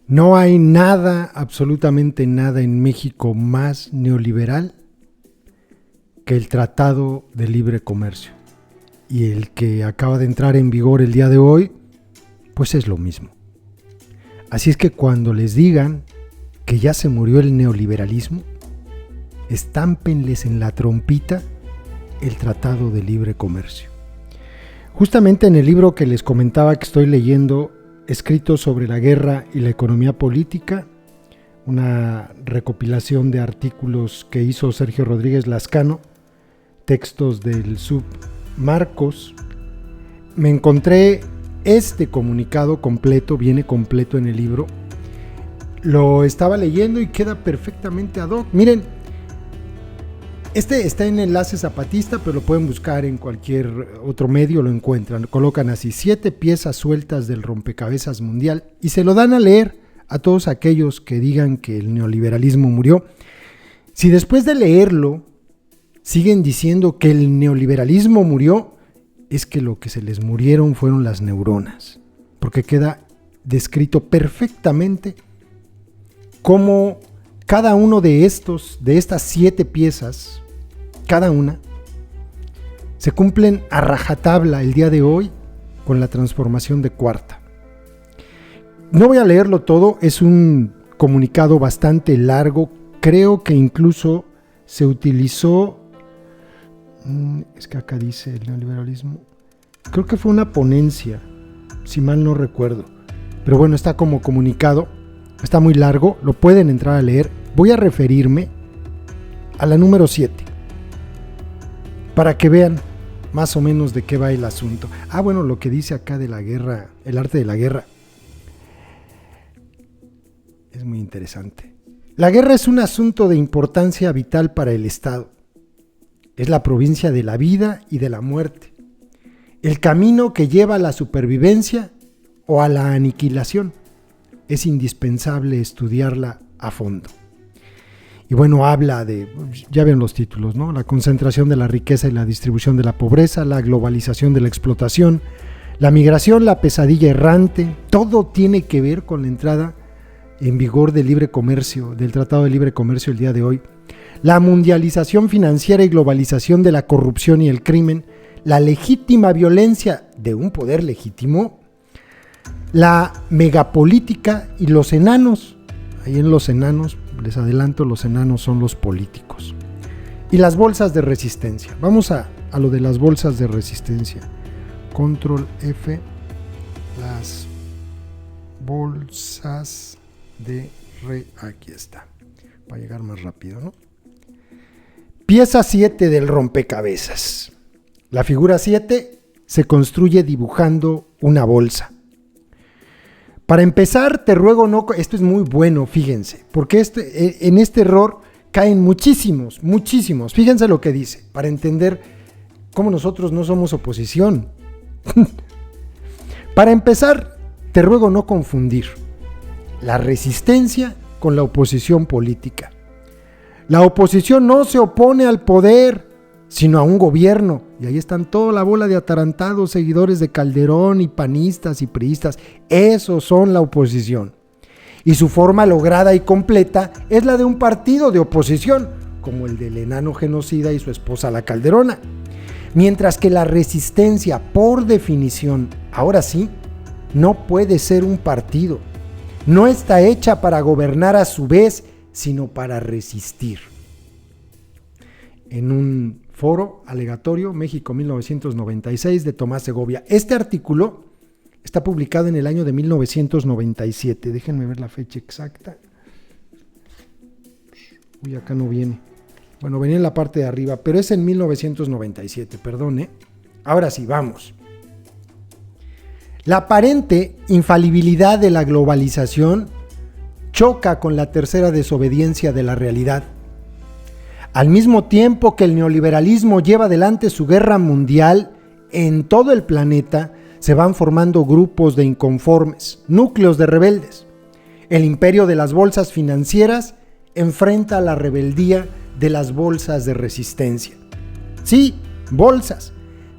No hay nada, absolutamente nada en México más neoliberal que el Tratado de Libre Comercio. Y el que acaba de entrar en vigor el día de hoy, pues es lo mismo. Así es que cuando les digan que ya se murió el neoliberalismo, estámpenles en la trompita el Tratado de Libre Comercio. Justamente en el libro que les comentaba que estoy leyendo, escrito sobre la guerra y la economía política, una recopilación de artículos que hizo Sergio Rodríguez Lascano, textos del sub Marcos, me encontré este comunicado completo, viene completo en el libro. Lo estaba leyendo y queda perfectamente ad hoc. Miren, este está en Enlace Zapatista, pero lo pueden buscar en cualquier otro medio, lo encuentran. Colocan así: 7 piezas sueltas del rompecabezas mundial, y se lo dan a leer a todos aquellos que digan que el neoliberalismo murió. Si después de leerlo siguen diciendo que el neoliberalismo murió, es que lo que se les murieron fueron las neuronas, porque queda descrito perfectamente cómo cada uno de estas 7 piezas, cada una, se cumplen a rajatabla el día de hoy con la transformación de cuarta. No voy a leerlo todo, es un comunicado bastante largo, creo que incluso se utilizó, es que acá dice el neoliberalismo, creo que fue una ponencia, si mal no recuerdo, pero bueno, está como comunicado, está muy largo, lo pueden entrar a leer. Voy a referirme a la número 7 para que vean más o menos de qué va el asunto. Bueno, lo que dice acá de la guerra, el arte de la guerra, es muy interesante. La guerra es un asunto de importancia vital para el Estado. Es la provincia de la vida y de la muerte, el camino que lleva a la supervivencia o a la aniquilación. Es indispensable estudiarla a fondo. Y bueno, habla de, ya ven los títulos, ¿no? La concentración de la riqueza y la distribución de la pobreza, la globalización de la explotación, la migración, la pesadilla errante. Todo tiene que ver con la entrada en vigor del libre comercio, del Tratado de Libre Comercio el día de hoy. La mundialización financiera y globalización de la corrupción y el crimen, la legítima violencia de un poder legítimo, la megapolítica y los enanos. Ahí en los enanos, les adelanto, los enanos son los políticos. Y las bolsas de resistencia. Vamos a lo de las bolsas de resistencia. Control F. Las bolsas de aquí está. Para llegar más rápido, ¿no? Pieza 7 del rompecabezas. La figura 7 se construye dibujando una bolsa. Para empezar, te ruego no... Esto es muy bueno, fíjense, porque en este error caen muchísimos. Fíjense lo que dice, para entender cómo nosotros no somos oposición. Para empezar, te ruego no confundir la resistencia con la oposición política. La oposición no se opone al poder, sino a un gobierno. Y ahí están toda la bola de atarantados seguidores de Calderón y panistas y priistas. Esos son la oposición. Y su forma lograda y completa es la de un partido de oposición, como el del enano genocida y su esposa la Calderona. Mientras que la resistencia, por definición, ahora sí, no puede ser un partido. No está hecha para gobernar a su vez, sino para resistir. En un foro alegatorio, México 1996, de Tomás Segovia. Este artículo está publicado en el año de 1997. Déjenme ver la fecha exacta. Uy, acá no viene. Bueno, venía en la parte de arriba, pero es en 1997, perdón, ¿eh? Ahora sí, vamos. La aparente infalibilidad de la globalización choca con la tercera desobediencia de la realidad. Al mismo tiempo que el neoliberalismo lleva adelante su guerra mundial, en todo el planeta se van formando grupos de inconformes, núcleos de rebeldes. El imperio de las bolsas financieras enfrenta la rebeldía de las bolsas de resistencia. Sí, bolsas,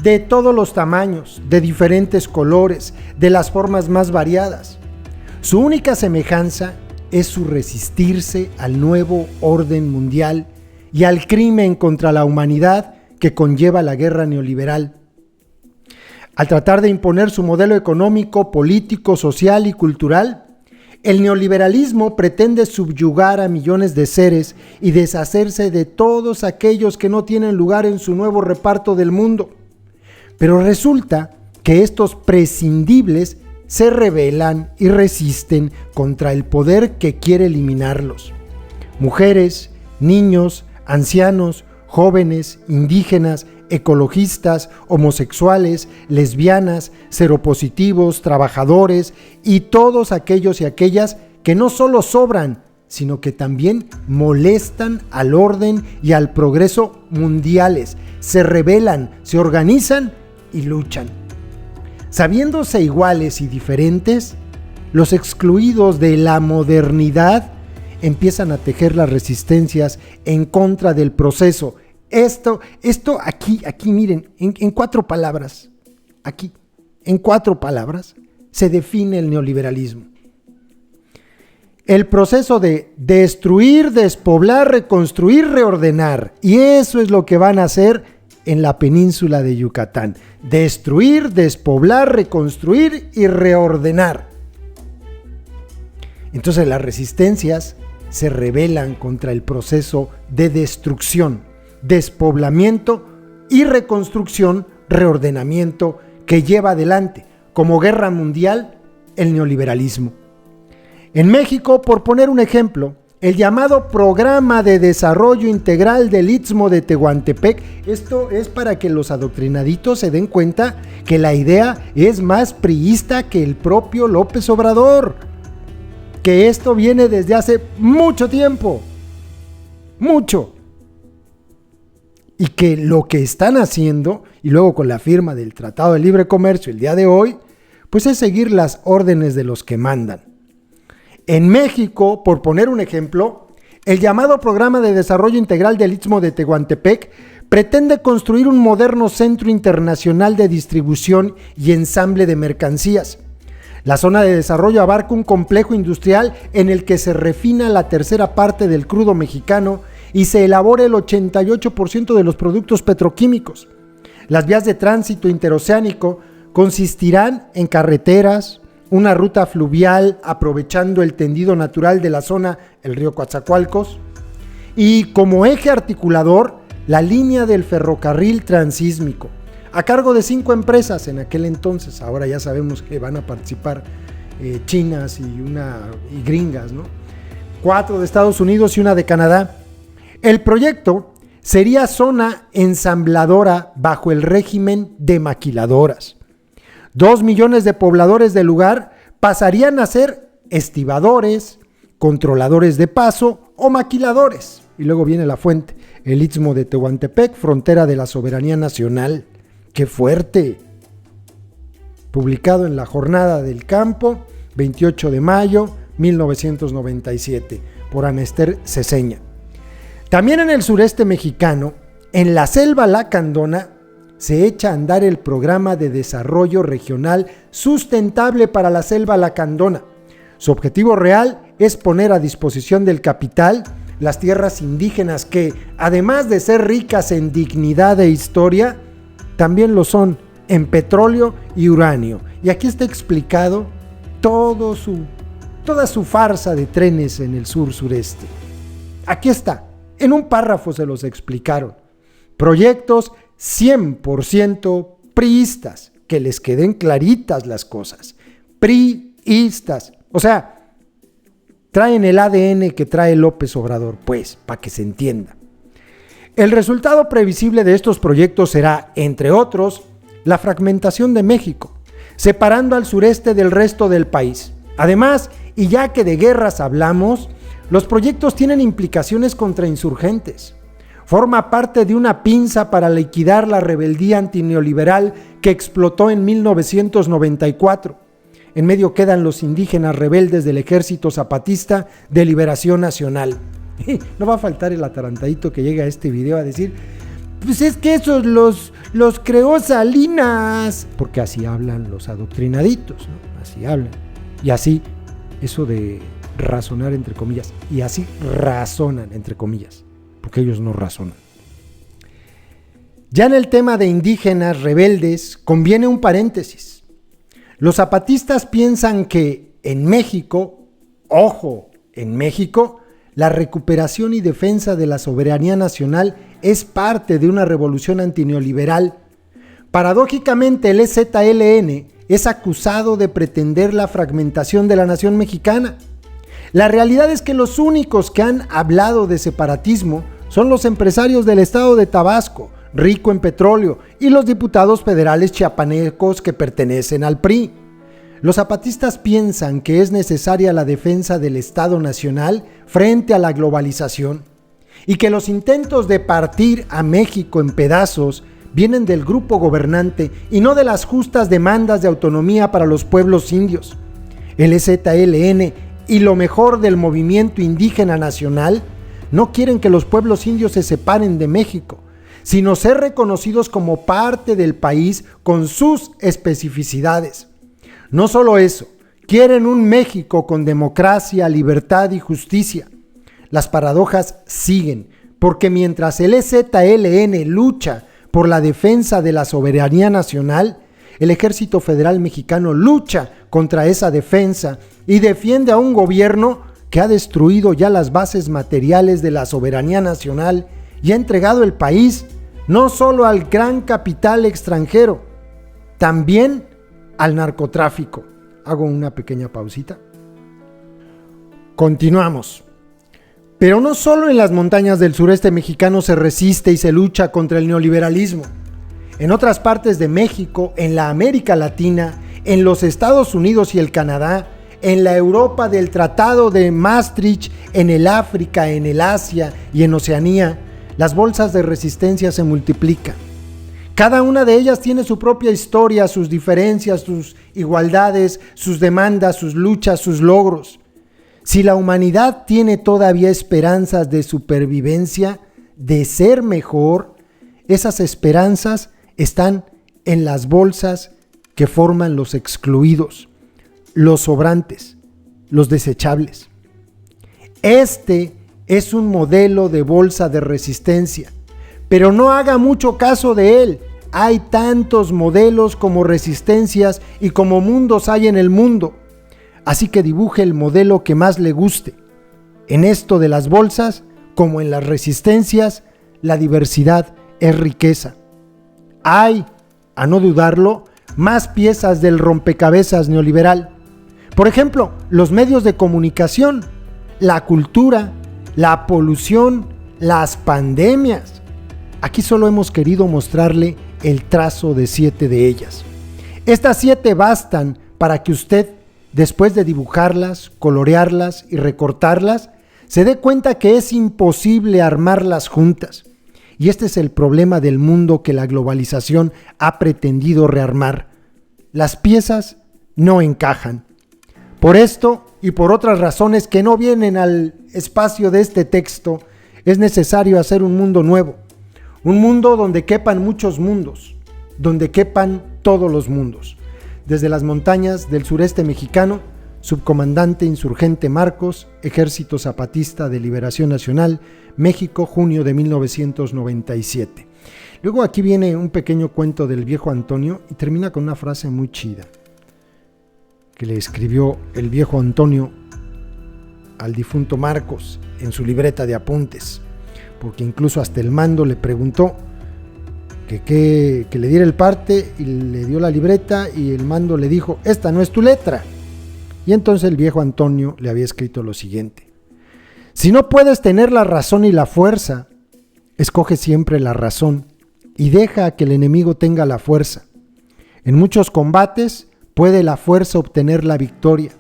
de todos los tamaños, de diferentes colores, de las formas más variadas. Su única semejanza es su resistirse al nuevo orden mundial y al crimen contra la humanidad que conlleva la guerra neoliberal. Al tratar de imponer su modelo económico, político, social y cultural, el neoliberalismo pretende subyugar a millones de seres y deshacerse de todos aquellos que no tienen lugar en su nuevo reparto del mundo. Pero resulta que estos prescindibles se rebelan y resisten contra el poder que quiere eliminarlos. Mujeres, niños, ancianos, jóvenes, indígenas, ecologistas, homosexuales, lesbianas, seropositivos, trabajadores y todos aquellos y aquellas que no solo sobran, sino que también molestan al orden y al progreso mundiales, se rebelan, se organizan y luchan. Sabiéndose iguales y diferentes, los excluidos de la modernidad empiezan a tejer las resistencias en contra del proceso. Esto aquí miren, en 4 palabras, aquí, en 4 palabras, se define el neoliberalismo. El proceso de destruir, despoblar, reconstruir, reordenar. Y eso es lo que van a hacer en la península de Yucatán. Destruir, despoblar, reconstruir y reordenar. Entonces las resistencias se rebelan contra el proceso de destrucción, despoblamiento y reconstrucción, reordenamiento que lleva adelante como guerra mundial el neoliberalismo. En México, por poner un ejemplo, el llamado Programa de Desarrollo Integral del Istmo de Tehuantepec, esto es para que los adoctrinaditos se den cuenta que la idea es más priista que el propio López Obrador, que esto viene desde hace mucho tiempo, mucho. Y que lo que están haciendo, y luego con la firma del Tratado de Libre Comercio el día de hoy, pues es seguir las órdenes de los que mandan. En México, por poner un ejemplo, el llamado Programa de Desarrollo Integral del Istmo de Tehuantepec pretende construir un moderno centro internacional de distribución y ensamble de mercancías. La zona de desarrollo abarca un complejo industrial en el que se refina la tercera parte del crudo mexicano y se elabora el 88% de los productos petroquímicos. Las vías de tránsito interoceánico consistirán en carreteras, una ruta fluvial aprovechando el tendido natural de la zona, el río Coatzacoalcos, y como eje articulador, la línea del ferrocarril transísmico, a cargo de 5 empresas en aquel entonces. Ahora ya sabemos que van a participar chinas y gringas, ¿no? 4 de Estados Unidos y una de Canadá. El proyecto sería zona ensambladora bajo el régimen de maquiladoras. 2 millones de pobladores del lugar pasarían a ser estibadores, controladores de paso o maquiladores. Y luego viene la fuente, el Istmo de Tehuantepec, frontera de la soberanía nacional. ¡Qué fuerte! Publicado en La Jornada del Campo, 28 de mayo, 1997, por Ana Esther Ceseña. También en el sureste mexicano, en la selva lacandona, se echa a andar el Programa de Desarrollo Regional Sustentable para la Selva Lacandona. Su objetivo real es poner a disposición del capital las tierras indígenas que, además de ser ricas en dignidad e historia, también lo son en petróleo y uranio. Y aquí está explicado toda su farsa de trenes en el sur-sureste. Aquí está, en un párrafo se los explicaron. Proyectos 100% priistas, que les queden claritas las cosas. Priistas, o sea, traen el ADN que trae López Obrador, pues, para que se entienda. El resultado previsible de estos proyectos será, entre otros, la fragmentación de México, separando al sureste del resto del país. Además, y ya que de guerras hablamos, los proyectos tienen implicaciones contra insurgentes. Forma parte de una pinza para liquidar la rebeldía antineoliberal que explotó en 1994. En medio quedan los indígenas rebeldes del Ejército Zapatista de Liberación Nacional. No va a faltar el atarantadito que llega a este video a decir, pues es que esos los creó Salinas, porque así hablan los adoctrinaditos, ¿no? Así hablan. Y así eso de razonar entre comillas, y así razonan entre comillas, porque ellos no razonan. Ya en el tema de indígenas rebeldes conviene un paréntesis. Los zapatistas piensan que en México, ojo, en México, la recuperación y defensa de la soberanía nacional es parte de una revolución antineoliberal. Paradójicamente, el EZLN es acusado de pretender la fragmentación de la nación mexicana. La realidad es que los únicos que han hablado de separatismo son los empresarios del estado de Tabasco, rico en petróleo, y los diputados federales chiapanecos que pertenecen al PRI. Los zapatistas piensan que es necesaria la defensa del Estado Nacional frente a la globalización y que los intentos de partir a México en pedazos vienen del grupo gobernante y no de las justas demandas de autonomía para los pueblos indios. El EZLN y lo mejor del movimiento indígena nacional no quieren que los pueblos indios se separen de México, sino ser reconocidos como parte del país con sus especificidades. No solo eso, quieren un México con democracia, libertad y justicia. Las paradojas siguen, porque mientras el EZLN lucha por la defensa de la soberanía nacional, el Ejército Federal Mexicano lucha contra esa defensa y defiende a un gobierno que ha destruido ya las bases materiales de la soberanía nacional y ha entregado el país no solo al gran capital extranjero, también al narcotráfico. Hago una pequeña pausita. Continuamos. Pero no solo en las montañas del sureste mexicano se resiste y se lucha contra el neoliberalismo. En otras partes de México, en la América Latina, en los Estados Unidos y el Canadá, en la Europa del Tratado de Maastricht, en el África, en el Asia y en Oceanía, las bolsas de resistencia se multiplican. Cada una de ellas tiene su propia historia, sus diferencias, sus igualdades, sus demandas, sus luchas, sus logros. Si la humanidad tiene todavía esperanzas de supervivencia, de ser mejor, esas esperanzas están en las bolsas que forman los excluidos, los sobrantes, los desechables. Este es un modelo de bolsa de resistencia, pero no haga mucho caso de él. Hay tantos modelos como resistencias y como mundos hay en el mundo. Así que dibuje el modelo que más le guste. En esto de las bolsas, como en las resistencias, la diversidad es riqueza. Hay, a no dudarlo, más piezas del rompecabezas neoliberal. Por ejemplo, los medios de comunicación, la cultura, la polución, las pandemias. Aquí solo hemos querido mostrarle el trazo de 7 de ellas. Estas 7 bastan para que usted, después de dibujarlas, colorearlas y recortarlas, se dé cuenta que es imposible armarlas juntas. Y este es el problema del mundo que la globalización ha pretendido rearmar. Las piezas no encajan. Por esto y por otras razones que no vienen al espacio de este texto, es necesario hacer un mundo nuevo. Un mundo donde quepan muchos mundos, donde quepan todos los mundos. Desde las montañas del sureste mexicano, Subcomandante Insurgente Marcos, Ejército Zapatista de Liberación Nacional, México, junio de 1997. Luego aquí viene un pequeño cuento del viejo Antonio y termina con una frase muy chida que le escribió el viejo Antonio al difunto Marcos en su libreta de apuntes, porque incluso hasta el mando le preguntó que le diera el parte y le dio la libreta y el mando le dijo: esta no es tu letra. Y entonces el viejo Antonio le había escrito lo siguiente: si no puedes tener la razón y la fuerza, escoge siempre la razón y deja que el enemigo tenga la fuerza. En muchos combates puede la fuerza obtener la victoria,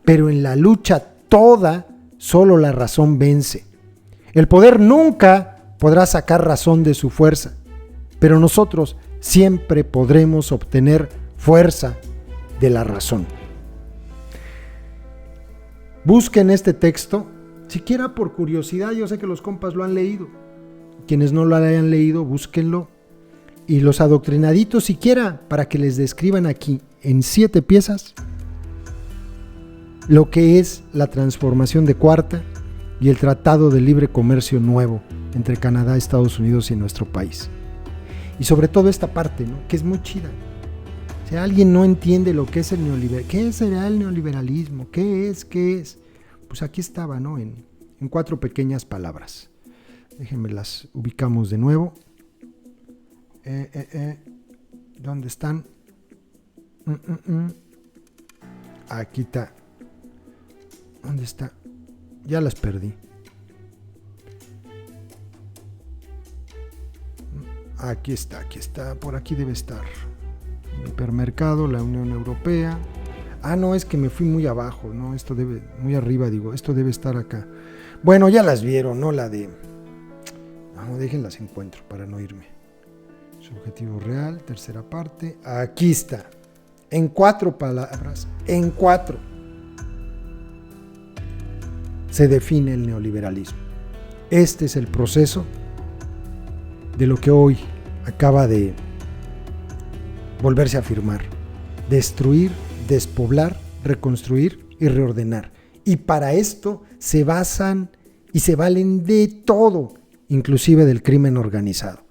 pero en la lucha toda solo la razón vence. El poder nunca podrá sacar razón de su fuerza, pero nosotros siempre podremos obtener fuerza de la razón. Busquen este texto, siquiera por curiosidad. Yo sé que los compas lo han leído. Quienes no lo hayan leído, búsquenlo. Y los adoctrinaditos, siquiera para que les describan aquí en 7 piezas lo que es la transformación de Cuarta y el Tratado de Libre Comercio nuevo entre Canadá, Estados Unidos y nuestro país. Y sobre todo esta parte, ¿no?, que es muy chida. Si alguien no entiende lo que es el neoliberalismo, ¿qué será el neoliberalismo? ¿Qué es? Pues aquí estaba, ¿no?, en 4 pequeñas palabras. Déjenme las ubicamos de nuevo. ¿Dónde están? Aquí está. ¿Dónde está? Ya las perdí. Aquí está. Por aquí debe estar. El hipermercado, la Unión Europea. No, es que me fui muy abajo, ¿no? Esto debe, muy arriba, digo, esto debe estar acá. Bueno, ya las vieron, ¿no? La de... No, déjenlas encuentro para no irme. Su objetivo real, tercera parte. Aquí está. En 4 palabras, en 4, se define el neoliberalismo. Este es el proceso de lo que hoy acaba de volverse a afirmar: destruir, despoblar, reconstruir y reordenar. Y para esto se basan y se valen de todo, inclusive del crimen organizado.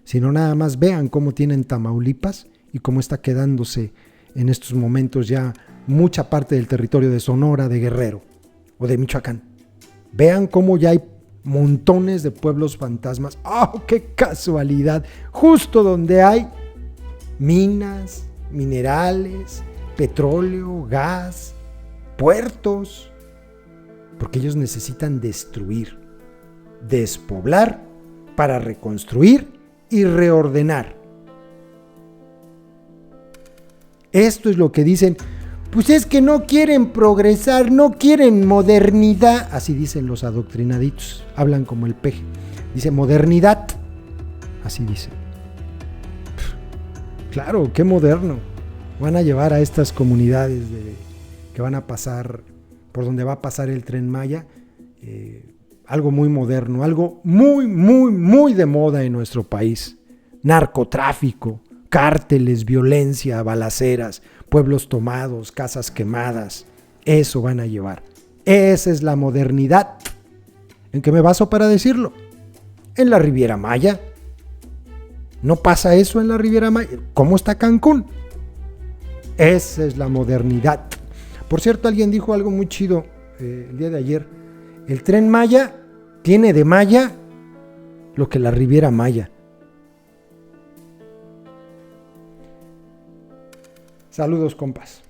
Si no, nada más vean cómo tienen Tamaulipas y cómo está quedándose en estos momentos ya mucha parte del territorio de Sonora, de Guerrero o de Michoacán. Vean cómo ya hay montones de pueblos fantasmas. ¡Oh, qué casualidad! Justo donde hay minas, minerales, petróleo, gas, puertos, porque ellos necesitan destruir, despoblar para reconstruir y reordenar. Esto es lo que dicen. Pues es que no quieren progresar, no quieren modernidad. Así dicen los adoctrinaditos. Hablan como el peje. Dice modernidad. Así dicen. Claro, qué moderno. Van a llevar a estas comunidades que van a pasar, por donde va a pasar el Tren Maya, algo muy moderno, algo muy, muy, muy de moda en nuestro país. Narcotráfico, cárteles, violencia, balaceras, pueblos tomados, casas quemadas. Eso van a llevar. Esa es la modernidad. ¿En qué me baso para decirlo? En la Riviera Maya. ¿No pasa eso en la Riviera Maya? ¿Cómo está Cancún? Esa es la modernidad. Por cierto, alguien dijo algo muy chido el día de ayer. El Tren Maya tiene de Maya lo que la Riviera Maya. Saludos, compas.